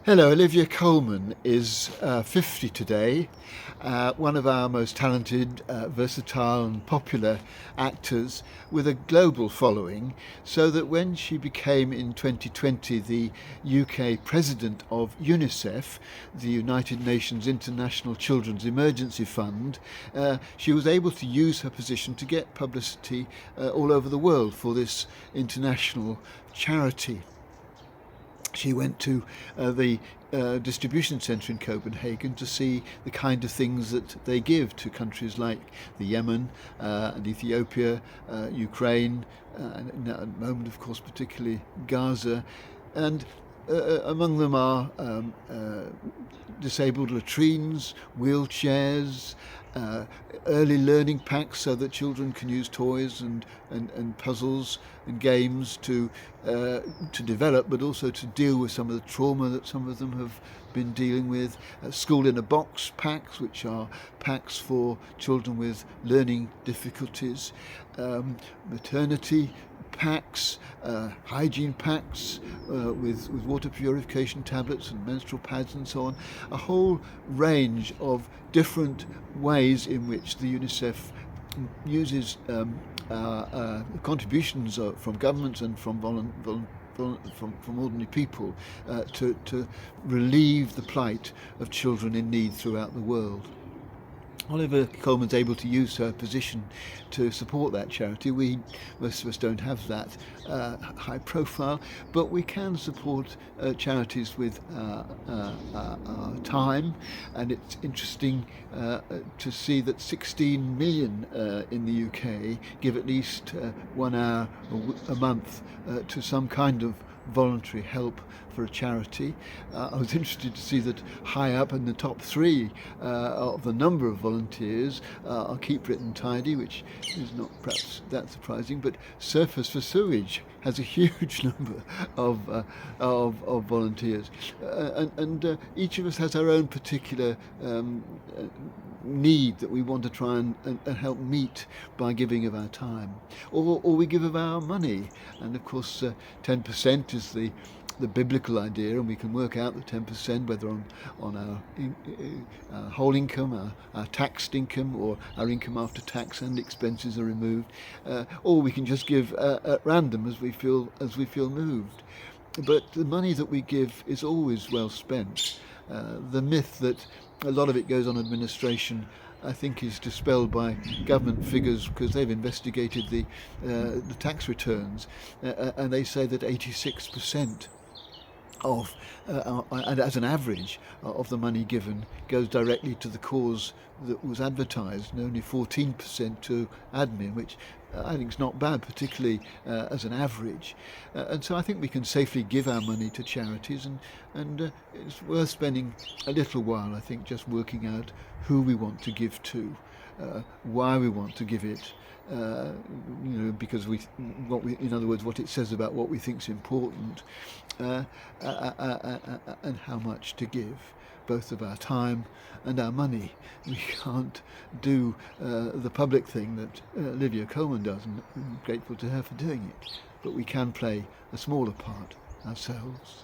Hello, Olivia Colman is 50 today, one of our most talented, versatile and popular actors with a global following, so that when she became in 2020 the UK president of UNICEF, the United Nations International Children's Emergency Fund, she was able to use her position to get publicity all over the world for this international charity. She went to the distribution centre in Copenhagen to see the kind of things that they give to countries like the Yemen and Ethiopia, Ukraine, and at the moment, of course, particularly Gaza. And among them are disabled latrines, wheelchairs, early learning packs so that children can use toys and puzzles and games to develop, but also to deal with some of the trauma that some of them have been dealing with. School in a box packs, which are packs for children with learning difficulties, maternity packs, hygiene packs with water purification tablets and menstrual pads and so on. A whole range of different ways in which the UNICEF uses contributions from governments and from ordinary people to relieve the plight of children in need throughout the world. Olivia Colman's able to use her position to support that charity. Most of us don't have that high profile, but we can support charities with our time, and it's interesting to see that 16 million in the UK give at least 1 hour a month to some kind of voluntary help for a charity. I was interested to see that high up in the top 3 of the number of volunteers are Keep Britain Tidy, which is not perhaps that surprising, but Surfers for Sewage has a huge number of volunteers, and each of us has our own particular need that we want to try and help meet by giving of our time, or we give of our money. And of course 10% is the biblical idea, and we can work out the 10% whether on our whole income, our taxed income, or our income after tax and expenses are removed, or we can just give at random as we feel moved. But the money that we give is always well spent. The myth that a lot of it goes on administration, I think, is dispelled by government figures, because they've investigated the tax returns, and they say that 86% of, and as an average, of the money given goes directly to the cause that was advertised, and only 14% to admin, which I think is not bad, particularly as an average. And so I think we can safely give our money to charities, and it's worth spending a little while, I think, just working out who we want to give to, why we want to give it, because in other words, what it says about what we think is important, and how much to give, both of our time and our money. We can't do the public thing that Olivia Colman does, and I'm grateful to her for doing it, but we can play a smaller part ourselves.